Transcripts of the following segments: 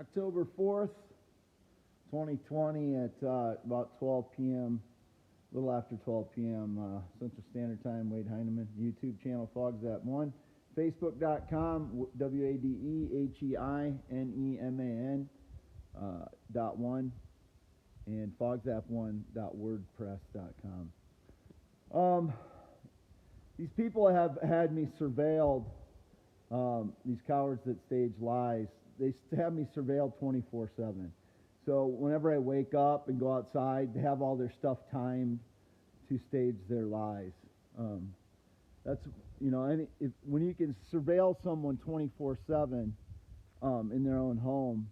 October 4th, 2020 at about 12 p.m., a little after 12 p.m. Central Standard Time. Wade Heineman, YouTube channel FogZap1, Facebook.com, WADEHEINEMAN .1, and fogzap1.wordpress.com. These people have had me surveilled, these cowards that stage lies. They have me surveilled 24/7. So whenever I wake up and go outside, they have all their stuff timed to stage their lies. That's, when you can surveil someone 24/7 in their own home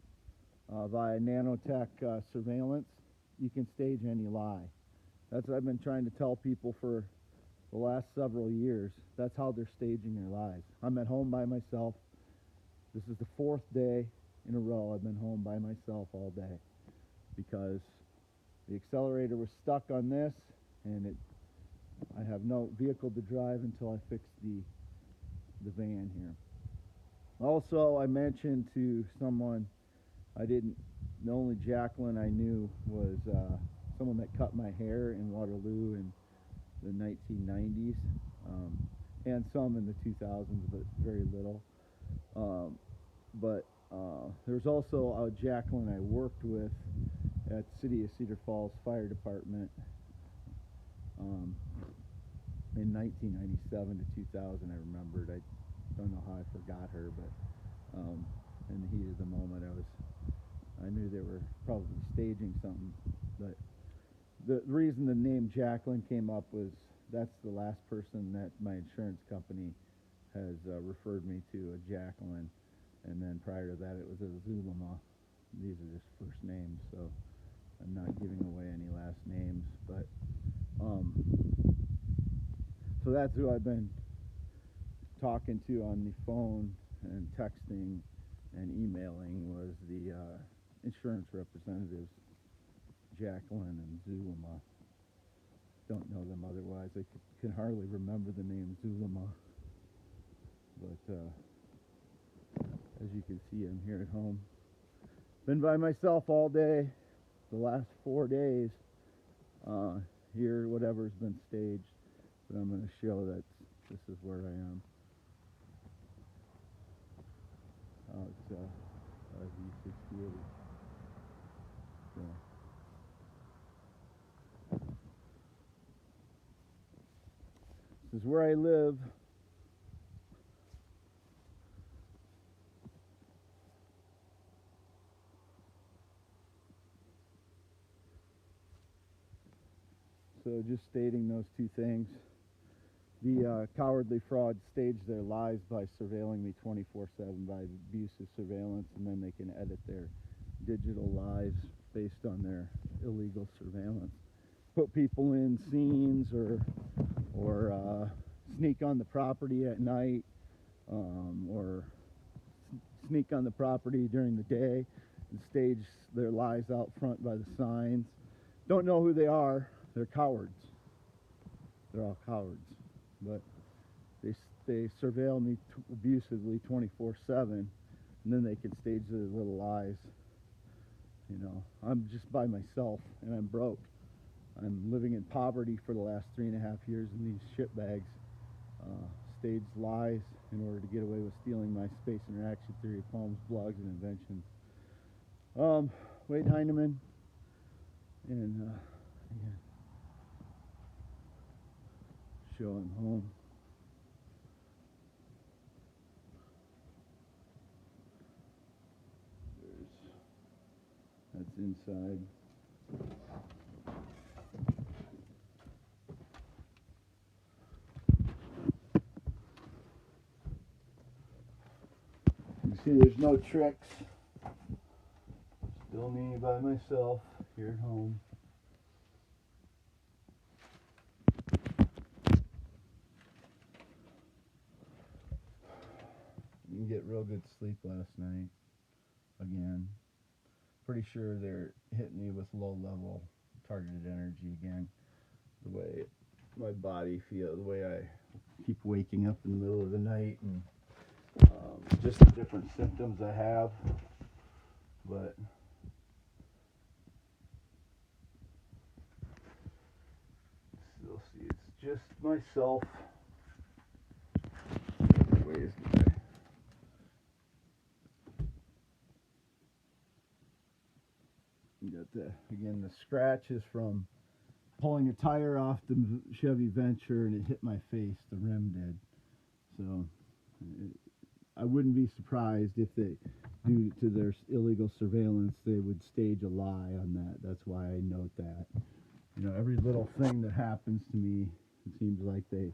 via nanotech surveillance, you can stage any lie. That's what I've been trying to tell people for the last several years. That's how they're staging their lies. I'm at home by myself. This is the 4th day in a row I've been home by myself all day because the accelerator was stuck on this, and I have no vehicle to drive until I fix the van here. Also, I mentioned to someone, the only Jacqueline I knew was someone that cut my hair in Waterloo in the 1990s, and some in the 2000s, but very little. There's also a Jacqueline I worked with at City of Cedar Falls Fire Department in 1997 to 2000. I remembered. I don't know how I forgot her, but in the heat of the moment, I knew they were probably staging something. But the reason the name Jacqueline came up was that's the last person that my insurance company has referred me to, a Jacqueline. And then prior to that, it was a Zulema. These are just first names, so I'm not giving away any last names. But so that's who I've been talking to on the phone and texting and emailing, was the insurance representatives, Jacqueline and Zulema. Don't know them otherwise. I can hardly remember the name Zulema. But as you can see, I'm here at home. Been by myself all day, the last 4 days. Here, whatever's been staged, but I'm going to show that this is where I am. It's V68. So. This is where I live. So just stating those two things. The cowardly frauds stage their lies by surveilling me 24/7 by abusive surveillance, and then they can edit their digital lies based on their illegal surveillance. Put people in scenes or sneak on the property at night, or sneak on the property during the day and stage their lies out front by the signs. Don't know who they are. They're cowards. They're all cowards. But they surveil me abusively 24/7, and then they can stage their little lies. I'm just by myself, and I'm broke. I'm living in poverty for the last 3.5 years, and these shitbags staged lies in order to get away with stealing my space interaction theory, poems, blogs, and inventions. Wade Heineman, and again, show him home. That's inside. You see, there's no tricks. Still me by myself here at home. Didn't get real good sleep last night. Again, pretty sure they're hitting me with low-level targeted energy again. The way my body feels, the way I keep waking up in the middle of the night, and just the different symptoms I have. But just myself. Ways guy. You got the scratches from pulling a tire off the Chevy Venture, and it hit my face. The rim did. So I wouldn't be surprised if they, due to their illegal surveillance, they would stage a lie on that. That's why I note that. You know, every little thing that happens to me, it seems like they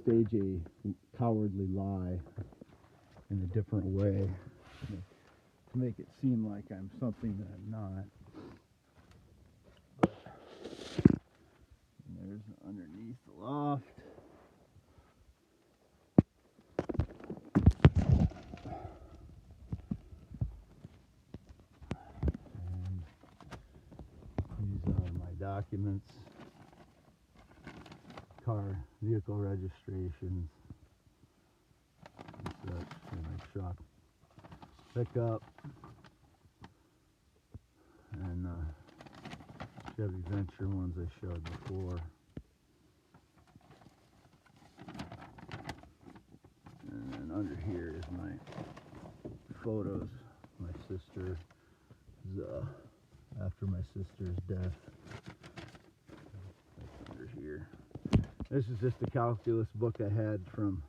stage a cowardly lie in a different way to make it seem like I'm something that I'm not. But there's underneath the loft. And these are my documents, vehicle registrations, and such, and my truck pickup, and Chevy Venture ones I showed before. And then under here is my photos. My sister, after my sister's death. Under here. This is just a calculus book I had from,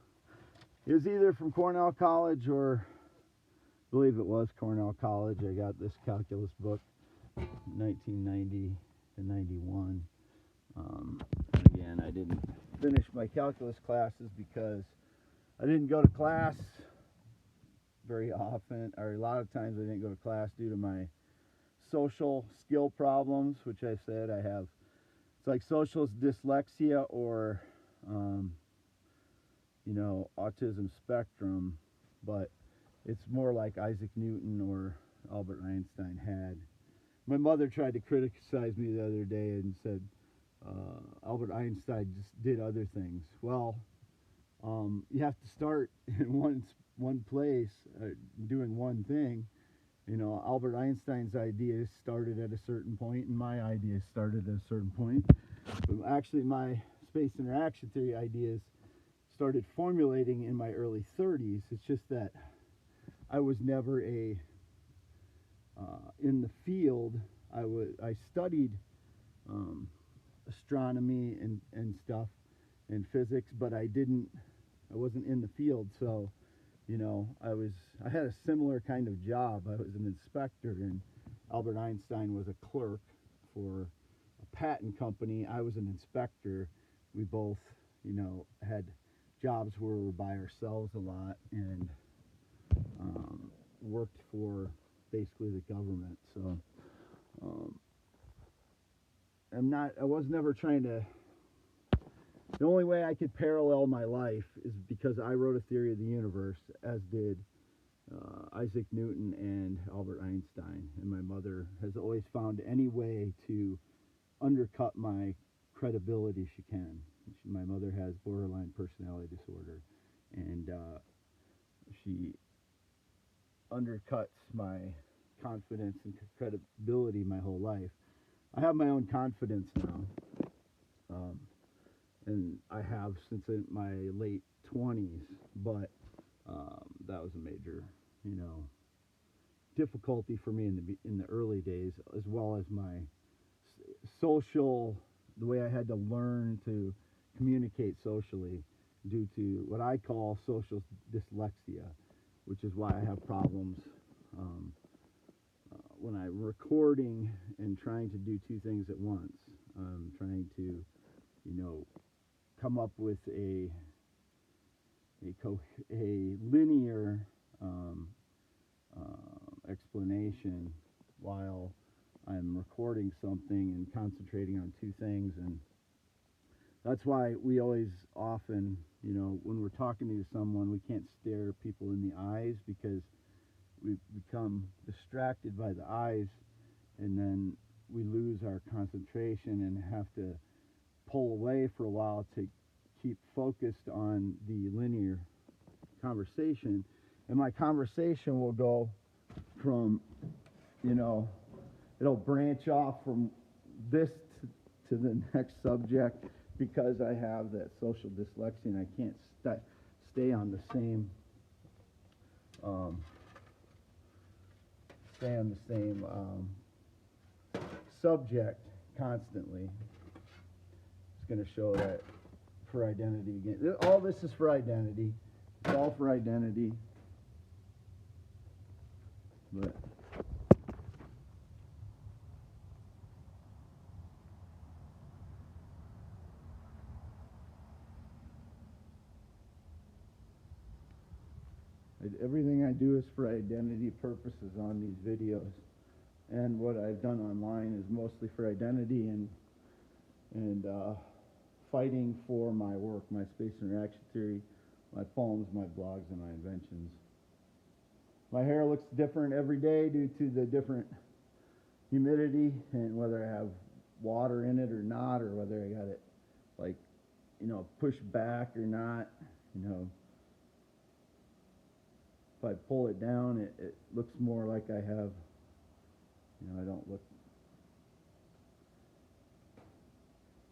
it was either from Cornell College or, I believe it was Cornell College. I got this calculus book, 1990 to 91. Again, I didn't finish my calculus classes because I didn't go to class very often, or a lot of times I didn't go to class due to my social skill problems, which I said I have. It's like social dyslexia or, you know, autism spectrum, but it's more like Isaac Newton or Albert Einstein had. My mother tried to criticize me the other day and said Albert Einstein just did other things. Well, you have to start in one place, doing one thing. You know, Albert Einstein's ideas started at a certain point, and my ideas started at a certain point. But actually, my space interaction theory ideas started formulating in my early 30s. It's just that I was never in the field. I studied astronomy and stuff and physics, but I wasn't in the field. So, you know, I had a similar kind of job. I was an inspector, and Albert Einstein was a clerk for a patent company. I was an inspector. We both, you know, had jobs where we were by ourselves a lot and worked for basically the government. So I was never trying to. The only way I could parallel my life is because I wrote a theory of the universe, as did Isaac Newton and Albert Einstein. And my mother has always found any way to undercut my credibility she can. My mother has borderline personality disorder, and she undercuts my confidence and credibility my whole life. I have my own confidence now. And I have since in my late 20s, but that was a major, you know, difficulty for me in the early days, as well as my social, the way I had to learn to communicate socially due to what I call social dyslexia, which is why I have problems when I'm recording and trying to do two things at once. Trying to, you know, come up with a linear explanation while I'm recording something and concentrating on two things. And that's why we always often, you know, when we're talking to someone, we can't stare people in the eyes because we become distracted by the eyes, and then we lose our concentration and have to pull away for a while to keep focused on the linear conversation. And my conversation will go from, you know, it'll branch off from this to the next subject because I have that social dyslexia and I can't stay on the same subject constantly. It's going to show that for identity again. All this is for identity. It's all for identity. But everything I do is for identity purposes on these videos. And what I've done online is mostly for identity and fighting for my work, my space interaction theory, my poems, my blogs, and my inventions. My hair looks different every day due to the different humidity and whether I have water in it or not, or whether I got it like, pushed back or not. If I pull it down, it looks more like I have, I don't look.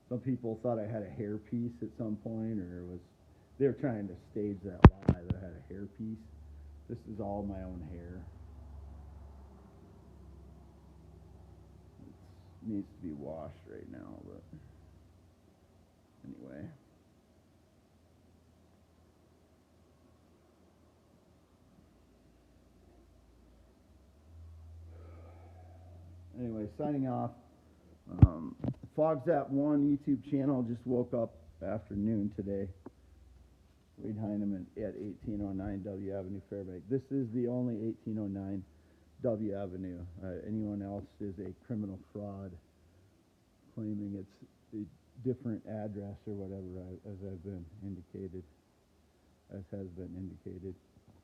Some people thought I had a hairpiece at some point, or they were trying to stage that lie that I had a hairpiece. This is all my own hair. It needs to be washed right now, but anyway. Anyway, signing off. Fog's at 1 YouTube channel just woke up afternoon today. Wade Heineman at 1809 W Avenue, Fairbanks. This is the only 1809 W Avenue. Anyone else is a criminal fraud, claiming it's a different address or whatever, as has been indicated.